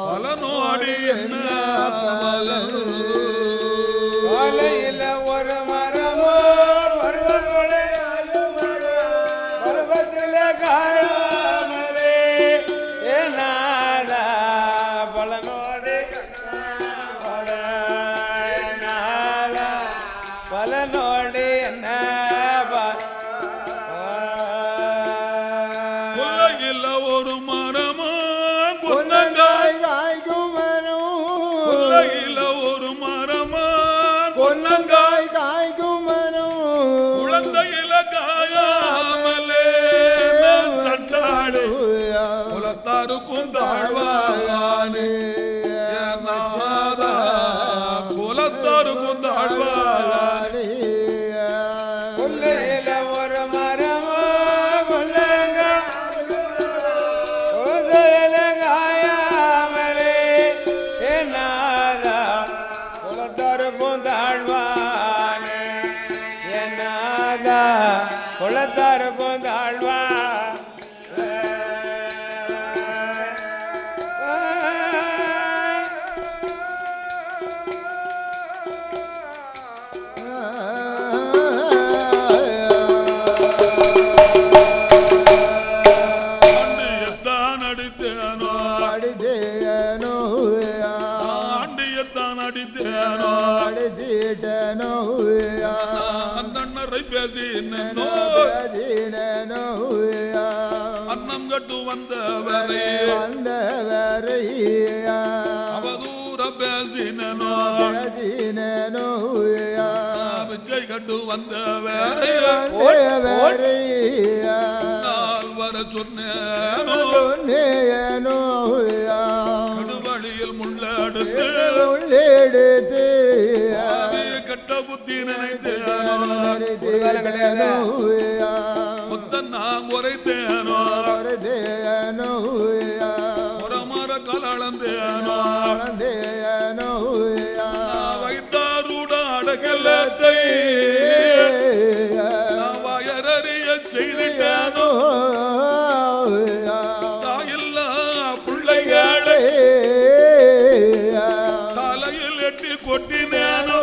பலனோடி என்ன காலையில ஒரு மரமோ பருவத்தில் காயாமலே ஏனாலா பலனோடி பலனோடி என்ன கொல்லையில் ஒரு மரமோ பொன்னங்காய் காய்க்கும் மரம் கொல்லையில் ஒரு மரமோ பொன்னங்காய் காய்க்கும் மரம் குழந்தையில காயாமலே சண்டாடு குலத்தாருக்கும் தாழ்வானே குலத்தாருக்கும் தாழ்வானே கொல்லையில ஒரு மரமோ காயாமலே என்னாதா குலத்தாருக்கும் தாழ்வானே என்னாதா குலத்தாருக்கும் தாழ்வா ஆண்டியத்தான் அடித்தேனோ ஆண்டியத்தான் அடித்தேனோ அண்ணரை பேசி அன்னம் கட்டு வந்தவரை அவதூற பேசினோ பிச்சை கட்டு வந்தவரை வர சொன்னேனோ கடுவழியில் முள்ளெடுத்து கட்ட புத்தி நினைத்தேனோ புத்தன் நான் குறைத்தேனோ மர கலந்தேனோ வைத்தாரூட அடக்கலத்தை வயறறிய செய்திட்டேனோ தாயில்லா பிள்ளைகளை தலையில் எட்டி கொட்டினேனோ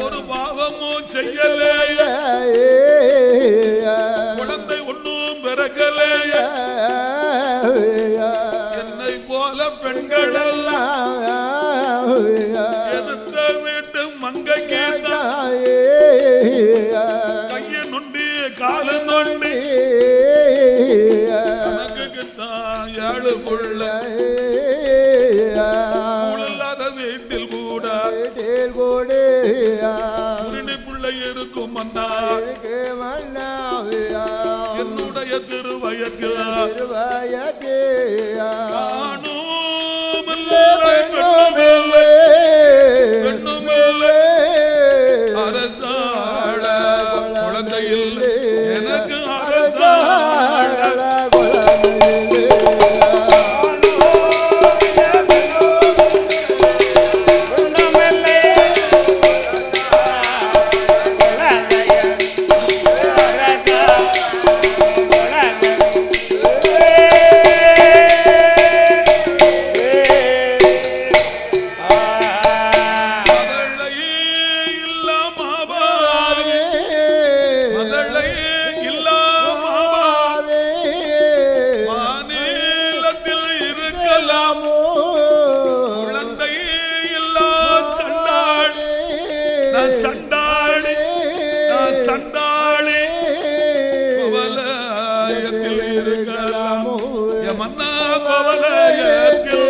ஒரு பாவமும் செய்யலே குழந்தை ஒன்னும் பிறக்கலைய என்னை போல பெண்கள் எல்லாம் எதிர்த்த வீட்டு மங்கை கைய நொண்டி கால நொண்டி எனக்கு தான் 7 புள்ள இல்லாத வீட்டில் கூட உருணி பிள்ளை இருக்கும் மன்னா என்னுடைய திருவயத்தில் பெண்ணுமில்லை அரசாள குழந்தையில் எனக்கு அரசாள சண்டாளி சண்டாளி கோவலயத்தில் இருக்கலாமோ மன்னா கோவலயத்தில்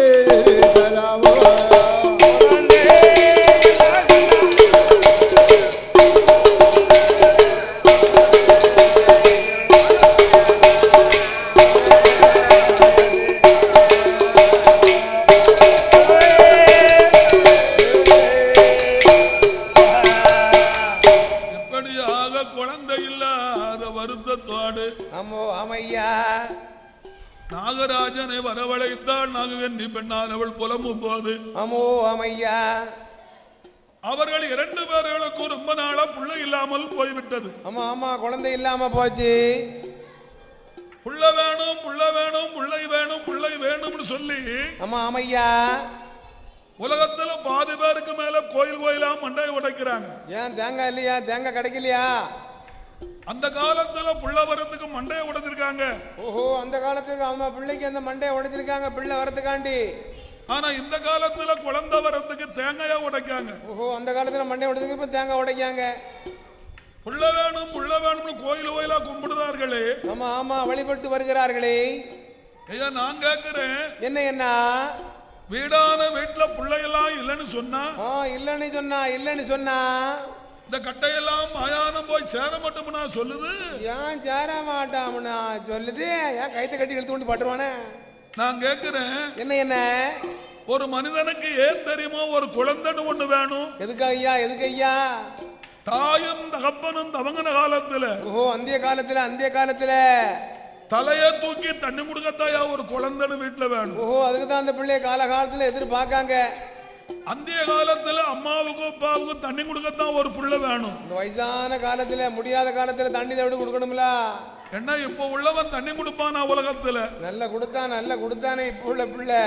நாகராஜனை வரவழைத்தாள். நாககன்னி பெண்ணானவள் புலம்பும் போது அமோ அமையா அவர்கள் 2 பேர்களுக்கு ரொம்ப நாளா பிள்ளை இல்லாமல் போய்விட்டது. ஆமா ஆமா குழந்தை இல்லாம போச்சு. புள்ள வேணும் புள்ள வேணும் புள்ளை வேணும் புள்ளை வேணும்னு சொல்லி ஆமா ஆமையா உலகத்துல பாதி பேருக்கு மேல கோயில் கோயிலா மண்டையை உடைக்கிறாங்க. ஏன் தேங்காய் இல்லையா? தேங்காய் கிடைக்கலையா? அந்த காலத்துல புள்ள வரத்துக்கு மண்டையை உடைச்சிருக்காங்க. ஓஹோ, அந்த காலத்துக்கு ஆமா பிள்ளைக்கு அந்த மண்டையை உடைச்சிருக்காங்க பிள்ளை வரதுக்காண்டி. ஆனா இந்த காலத்துல குழந்தை வரத்துக்கு தேங்காயா உடைக்காங்க. ஓஹோ, அந்த காலத்துல மண்டையை உடைச்சிருக்கு, இப்ப தேங்காய் உடைக்காங்க. புள்ள வேணும் புள்ள வேணும்னு கோயில் கோயிலா கும்பிடுதார்களே. ஆமா ஆமா, வழிபட்டு வருகிறார்களே. ஐயா நான் கேட்கிறேன், என்ன என்ன வீடான வீட்டுல பிள்ளையெல்லாம் இல்லைன்னு சொன்னா, இல்லைன்னு சொன்னா இந்த கட்டையெல்லாம் மயானம் போய் சேர மட்டும்னா சொல்லுது. ஏன் சேர மாட்டாம்னா சொல்லுது? ஏன் கைத்தை கட்டி இழுத்து கொண்டு பட்டுருவானே? நான் கேட்கிறேன், என்ன ஒரு மனிதனுக்கு ஏன் தெரியுமோ ஒரு குழந்தைன்னு ஒண்ணு வேணும்? எதுக்கு ஐயா? தாயும் தகப்பனும் தவங்கின காலத்துல, ஓஹோ அந்த காலத்துல தலைய தூக்கி தண்ணி முடுக்கத்தாயா ஒரு குழந்தைன்னு வீட்டுல வேணும். ஓஹோ, அதுக்குதான் அந்த பிள்ளைய காலகாலத்துல எதிர்பார்க்காங்க. அந்த காலத்துல அம்மாவுக்கும் அப்பாவுக்கும் தண்ணி கொடுக்கத்தான் ஒரு புள்ள வேணும். இந்த வயசான காலத்துல முடியாத காலத்துல தண்ணி தவிட கொடுக்கணும்ல. என்ன இப்ப உள்ளவன் தண்ணி கொடுப்பானா உலகத்துல? நல்ல கொடுத்தானே இப்ப உள்ள பிள்ளை.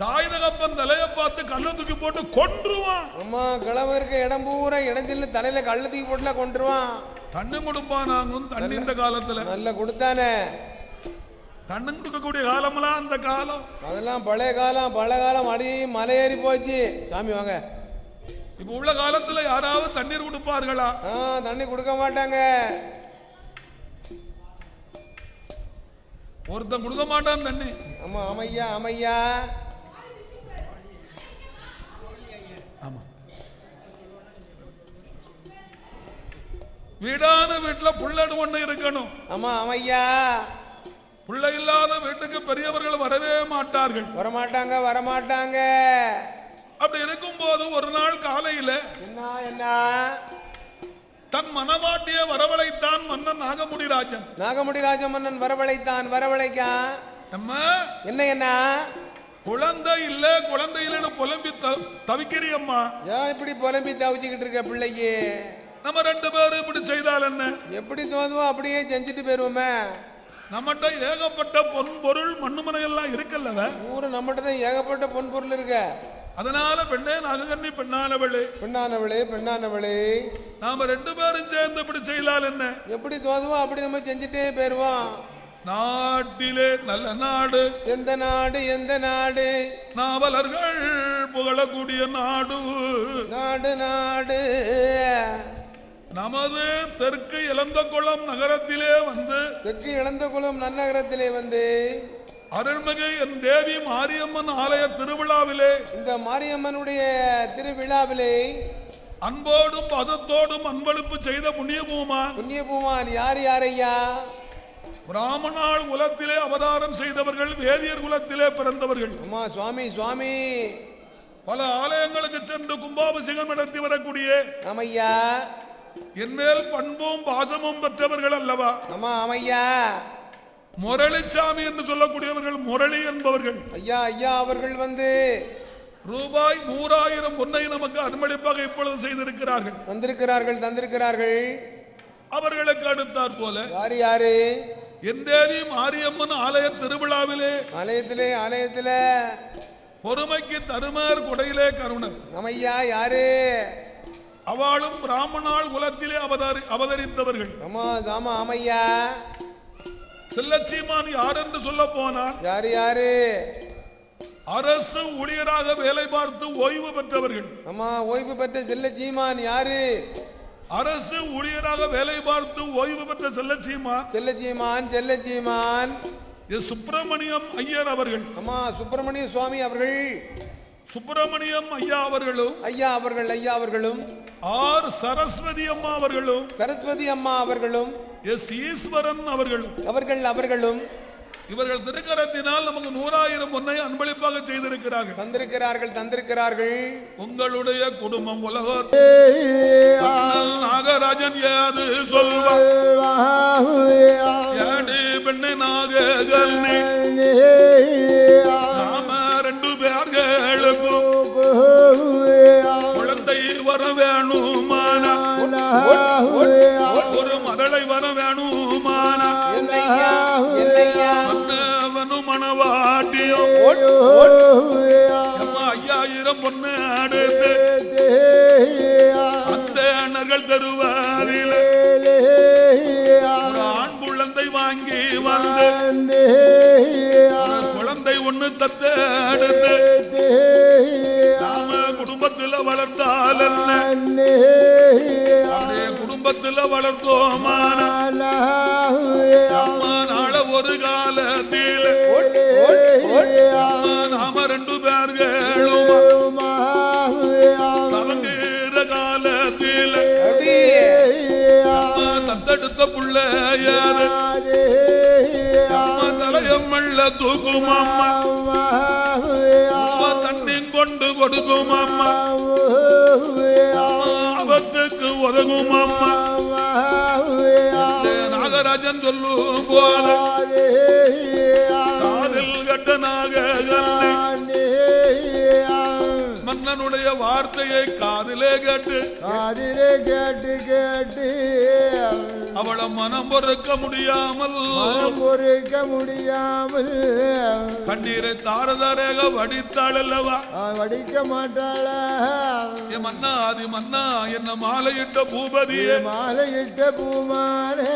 தாய் தகப்பன் தலைய பார்த்து கல்ல தூக்கி போட்டு கொன்றுவான். அம்மா கிளவு இருக்க இடம் பூரா இடஞ்சில்ல தலையில கல்ல தூக்கி போட்டுல கொன்றுவான். தண்ணி கொடுப்பானாங்க தண்ணி இந்த காலத்துல. நல்ல கொடுத்தானே. தண்ணி கொடுக்கக்கூடிய காலம்லாம் அந்த காலம். அதெல்லாம் பழைய காலம் அடி மலையேறி போச்சு. சாமி வாங்க. இப்ப உள்ள காலத்துல யாராவது தண்ணீர் கொடுப்பார்களா? தண்ணி கொடுக்க மாட்டாங்க. ஒருத்தன் கொடுக்க மாட்டான் தண்ணி. ஆமா ஆமையா. ஆமா, வீடான வீட்டுல புள்ளடு ஒண்ணு இருக்கணும். ஆமா ஆமையா. புள்ளை இல்லாத வீட்டுக்கு பெரியவர்கள் வரவே மாட்டார்கள். வரமாட்டாங்க. அப்படி இருக்கும் போது ஒரு நாள் காலையில என்ன தன் மனவாட்டிய வரவழைத்தான் மன்னன் நாகமுடிராஜன் மன்னன் வரவழைக்கான். என்ன குழந்தை இல்லைன்னு புலம்பி தவிக்கிறியம்மா. ஏன் இப்படி புலம்பி தவிச்சுக்கிட்டு இருக்க பிள்ளைக்கு? நம்ம ரெண்டு பேரும் இப்படி செய்தால் என்ன? எப்படி தோதுவோம் அப்படியே செஞ்சுட்டு போயிருவோமே. நம்மகிட்ட ஏகப்பட்ட பொன் பொருள் மண்ணுமனை எல்லாம் இருக்குல்ல. ஊரு நம்மகிட்ட தான் ஏகப்பட்ட பொன் பொருள் இருக்க. அதனால பெண்ணே நாகக்கன்னி பெண்ணானவளே நாம ரெண்டு பேரும் சேர்ந்து இப்படி செய்யலாம் என்ன? எப்படி தோதுவோம் அப்படி நம்ம செஞ்சுட்டே போயிருவோம். நாட்டிலே நல்ல நாடு எந்த நாடு? நாவலர்கள் புகழக்கூடிய நாடு நமது தெற்கு இளந்தகுளம் நன்னகரத்திலே வந்து அருள்மிகு என் தேவி மாரியம்மன் ஆலய திருவிழாவிலே, இந்த மாரியம்மனுடைய திருவிழாவிலே அன்போடும் பதத்தோடும் அன்பளிப்பு செய்த புண்ணியபூமான் யார் ஐயா? பிராமணால் குலத்திலே அவதாரம் செய்தவர்கள், வேதியர் குலத்திலே பிறந்தவர்கள். அம்மா சுவாமி பல ஆலயங்களுக்கு சென்று கும்பாபிஷேகம் நடத்தி வரக்கூடிய ஆமையா என்மேல் பண்பும் பாசமும் பெற்றவர்கள் அல்லவா? ஆமையா. முரளிச்சாமி என்று சொல்லக்கூடியவர்கள், முரளி என்பவர்கள் ஐயா அவர்கள் வந்து ரூபாய் 100,000 பொன்னை நமக்கு அன்பளிப்பாக இப்பொழுது செய்திருக்கிறார்கள், தந்திருக்கிறார்கள். அவர்களுக்கு அடுத்தாற் போல யாரு? என் தேவி மாரியம்மன் ஆலய திருவிழாவிலே ஆலயத்திலே பொறுமைக்கு தருமர் கொடையிலே கருணர் ஐயா யாரு? அவளும் பிராமணால் குலத்திலே அவதரித்தவர்கள். ஆமையா. செல்லச்சீமான் யார் என்று சொல்ல போனால் யாரு? அரசு ஊழியராக வேலை பார்த்து ஓய்வு பெற்றவர்கள். ஓய்வு பெற்ற செல்லச்சீமான் யாரு? அரசு ஊழியராக வேலை பார்த்து ஓய்வு பெற்ற செல்லச்சீமான் சுப்பிரமணியம் ஐயர் அவர்கள். சுப்பிரமணிய சுவாமி அவர்கள். சுப்பிரமணியம் ஐயா அவர்களும் ஆர் சரஸ்வதி அம்மா அவர்களும் எஸ் ஈஸ்வரன் அவர்களும் இவர்கள் திருக்கரத்தினால் நமக்கு 100,000 பொன்னை அன்பளிப்பாக செய்திருக்கிறார்கள், தந்திருக்கிறார்கள். உங்களுடைய குடும்பம் உலகோர் நாகராஜன் ஏது சொல்வார்? பெண்ணை நாககன்னி நாம 2 பேர்களுக்கும் குழந்தை வர வேணுமான, ஒரு மகளை வர வேணுமான, அம்மா 5000 பொண்ணு அடுத்து அந்த அண்ணர்கள் தருவாரில் ஒரு ஆண் குழந்தை வாங்கி வந்து குழந்தை ஒண்ணு தத்த அடுத்து நாம குடும்பத்துல வளர்ந்தால் அப்படியே குடும்பத்துல வளர்த்தோமான நாள ஒரு காலத்தில் நாம 2 பேர்களும் தவங்குற காலத்தில் தத்தெடுத்த புள்ள யாரு தலையம்மள்ள தூக்கும் அம்மா தண்ணி கொண்டு கொடுக்கும் அம்மா ஆபத்துக்கு உதவும் அம்மா நாகராஜன் சொல்லும் போல காதில் கட்ட நாககண்ணி மன்னனுடைய வார்த்தையை காதிலே கேட்டு அவள மனம் பொறுக்க முடியாமல் கண்ணீரை தாரதாரேக வடித்தாள் அல்லவா வடிக்க மாட்டாளா மன்னா ஆதி மன்னா என்ன மாலையிட்ட பூபதியே மாலையிட்ட பூமானே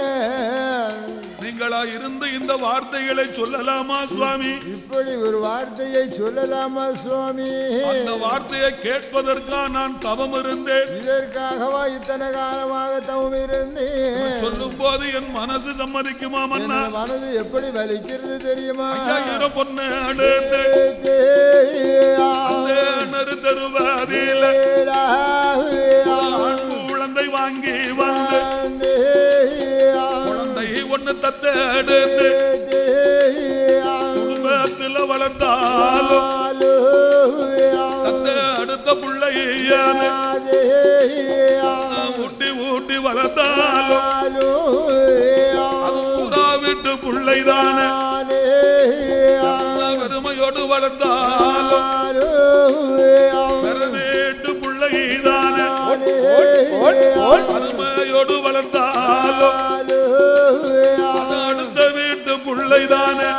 நீங்களா இருந்து இந்த வார்த்தைகளை சொல்லலாமா சுவாமி இப்படி ஒரு வார்த்தையை சொல்லலாமா சுவாமி அந்த வார்த்தையை கேட்பதற்காக நான் தவம் இருந்தேன் இதற்காகவா இத்தனை காலமாக தவம் இருந்தேன் சொல்லும் போது என் மனசு சம்மதிக்குமா மன்னா மனது எப்படி வலிக்கிறது தெரியுமா 5000 பொண்ணு அடுத்து தருவாதில குழந்தை வாங்கி வந்து குழந்தை ஒண்ணு தத்தெடுத்து குடும்பத்தில் வளர்ந்தாலும் தத்தெடுத்த பிள்ளையாது ஊட்டி ஊட்டி வளர்ந்தாலும் அது பூரா விட்டு பிள்ளைதானே பெருமையோடு வளர்ந்தாலும் வீட்டு பிள்ளைதானே அருமையோடு வளர்ந்தாலும் அடுத்த வீட்டு பிள்ளைதானே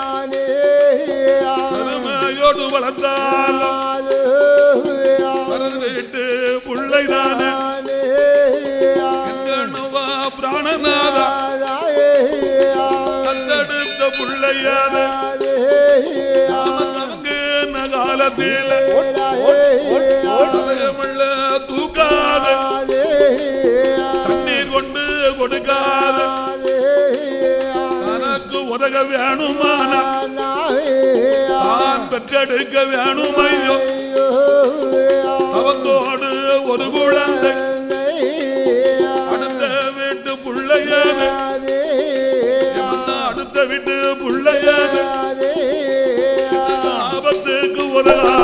அருமையோடு வளர்ந்தாலும் வீட்டு பிள்ளைதானே பிராணநாதா தத்தெடுத்த பிள்ளையாத காலத்தில் தூக்காத தண்ணீர் கொண்டு கொடுக்காத தனக்கு உதக வேணுமான தான் பெற்றெடுக்க வேணுமையோ அவத்தோடு ஒரு குழந்தை அடுத்த வீட்டு பிள்ளையாது அடுத்த வீட்டு பிள்ளையாது ஆபத்துக்கு உதவா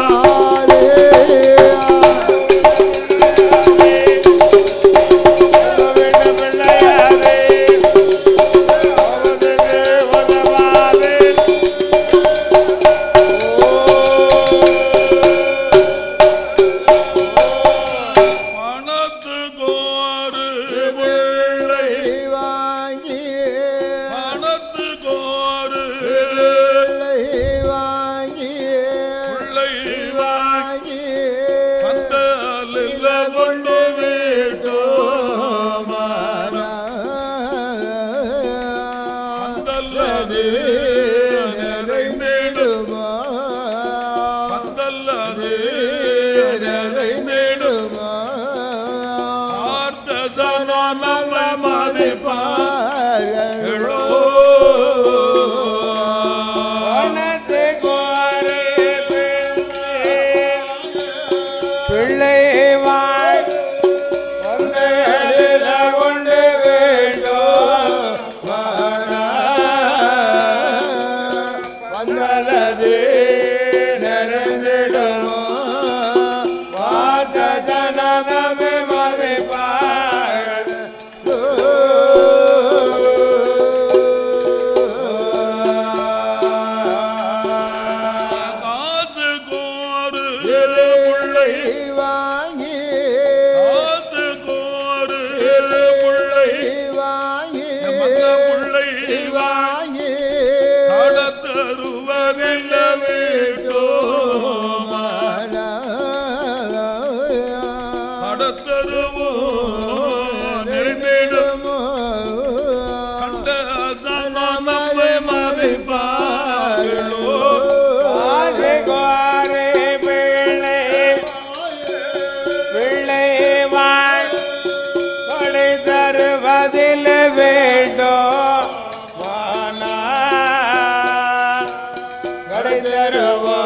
நிறைந்திடுமோ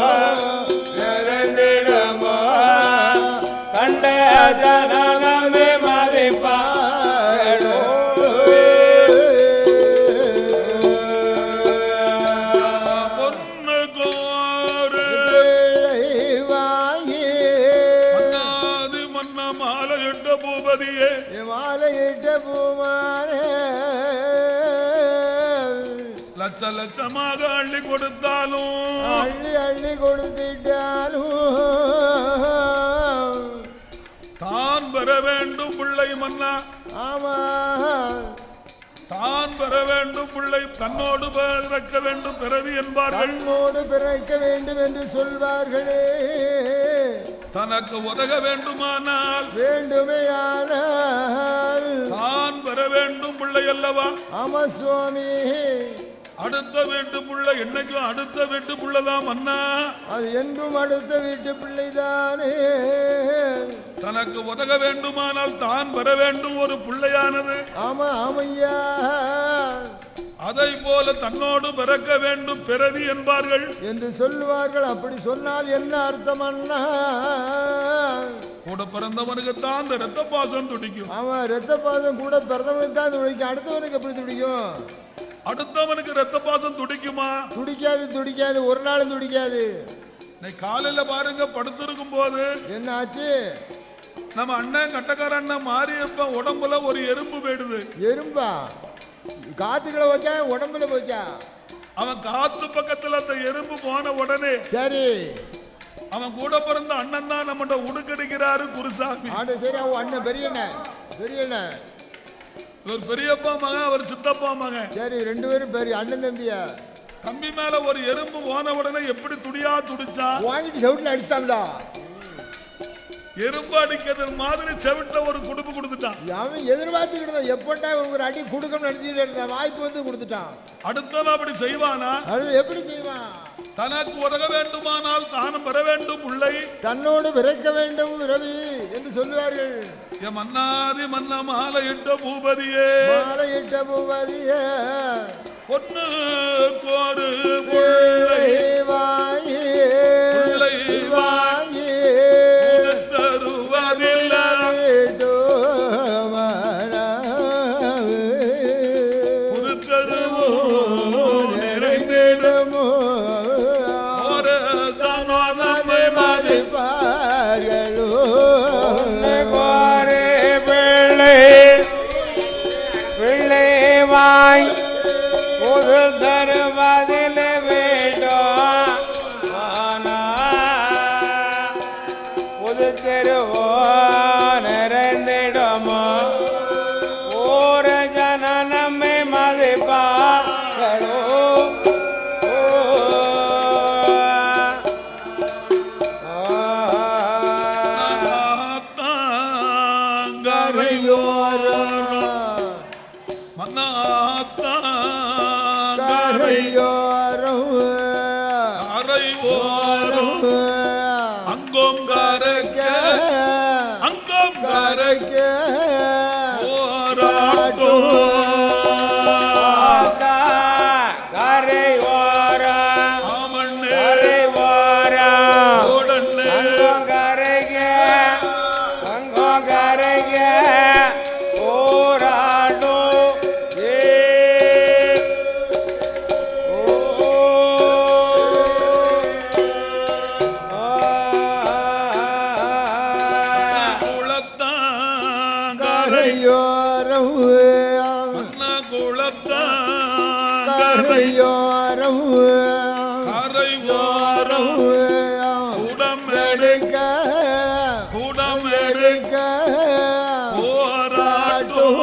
நிறைந்திடுமோ கண்ட ஜனமே மதிப்பாரோ பொன்னு கோரு வாங்கி மன்னாதி மன்ன மாலையிட்ட பூபதியே மாலையிட்ட பூமானே லட்ச லட்சமாக அள்ளி கொடுத்தாலும் அள்ளி அள்ளி கொடுத்துட்டாலும் தான் பெற வேண்டும் பிள்ளை மன்னா ஆமா தான் பெற வேண்டும் பிள்ளை தன்னோடு பிறக்க வேண்டும் பிறவி என்பார்கள் தன்னோடு பிறக்க வேண்டும் என்று சொல்வார்களே தனக்கு உதக வேண்டுமானால் வேண்டுமையானால் தான் பெற வேண்டும் பிள்ளை அல்லவா ஆமா சுவாமி அடுத்த வீட்டு பிள்ளை என்னைக்கும் அடுத்த வீட்டு பிள்ளைதான் மன்னா அது என்றும் அடுத்த வீட்டு பிள்ளைதானே தனக்கு உதக வேண்டுமானால் தான் பெற வேண்டும் ஒரு பிள்ளையானது ஆமா ஆமையா அதை போல தன்னோடு பிறக்க வேண்டும் பிறவி என்பார்கள் என்று சொல்லுவார்கள் அப்படி சொன்னால் என்ன அர்த்தம் அண்ணா கூட பிறந்தவனுக்கு தான் அந்த ரத்த பாசம் துடிக்கும் ஆமா ரத்த பாசம் கூட பிறந்தவனுக்கு தான் துடிக்கும் அடுத்தவனுக்கு எப்படி துடிக்கும் அடுத்தவனுக்கு ரத்த பாசம் துடிக்குமா துடிக்காது துடிக்காது ஒரு நாளும் துடிக்காது காலையில பாருங்க படுத்திருக்கும் போது என்ன ஆச்சு நம்ம அண்ணன் கட்டக்கார அண்ணன் மாரியப்ப உடம்புல ஒரு எறும்பு போயிடுது எறும்பா காத்துக்களை வச்சா உடம்புல போச்சா அவன் காத்து பக்கத்துல அந்த எறும்பு போன உடனே சரி அவன் கூட பிறந்த அண்ணன் தான் நம்மகிட்ட உடுக்கடிக்கிறாரு குருசாமி சரி அவன் அண்ணன் பெரியண்ணன் பெரியண்ணன் இவர் பெரியப்பா மகன் அவர் சித்தப்பா மகன் சரி ரெண்டு பேரும் பெரிய அண்ணன் தம்பியா தம்பி மேல ஒரு எறும்பு போன உடனே எப்படி துடியா துடிச்சா வாங்கிட்டு செவுட்டில் அடிச்சிட்டாங்களா எறும்பு அடிக்கிறது மாதிரி செவிட்ட ஒரு குடுப்பு கொடுத்துட்டான் அவன் எதிர்பார்த்துக்கிட்டு எப்பட்டா ஒரு அடி கொடுக்கணும்னு நினைச்சிட்டு இருந்தான் வாய்ப்பு வந்து கொடுத்துட்டான் அடுத்தவன் அப்படி செய்வானா அது எப்படி செய்வான் தனக்கு உதக வேண்டுமானால் தானும் பெற வேண்டும் பிள்ளை தன்னோடு பிறக்க வேண்டும் ரவி என்று சொல்லுவார்கள் என் மன்னாதி மன்ன மாலையிட்ட பூபதியே மாலையிட்ட பூபதியே பொன்னு கோடு பிள்ளை வாங்கி பிள்ளை வாங்கி தருவதில்லை தருவதில் வேண்டும் புது தெருவோ நிறைந்திடுமோ ஒரு ஜன நம்மை மதிப்பாரோ அங்கும் கரைக்க அங்கும் கரைக்க போராட்டோ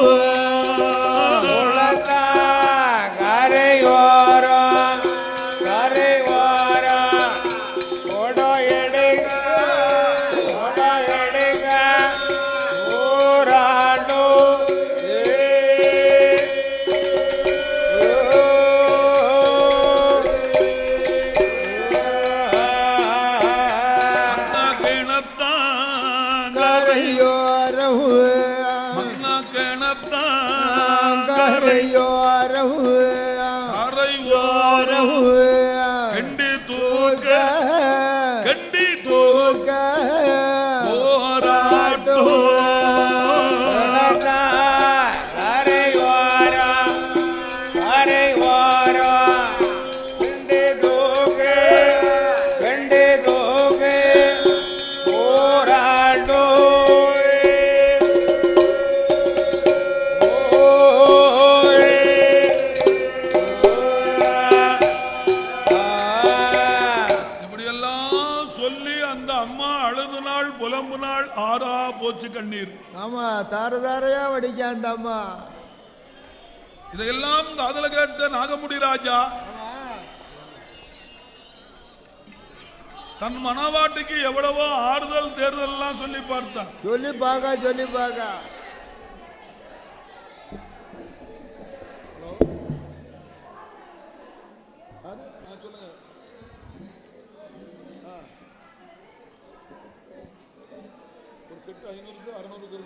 கண்டி தூக்க சொல்லி அந்த அம்மா அழுது நாள் புலம்பு நாள் ஆறா போச்சு கண்ணீர். ஆமா, தார தாரையா வடிக்க அந்த அம்மா. இதையெல்லாம் காதல கேட்ட நாகமுடி ராஜா தன் மனவாட்டிக்கு எவ்வளவோ ஆறுதல் தேர்தல் எல்லாம் சொல்லி பார்த்தான். சொல்லி பார்க்க ஒரு செட் 500 600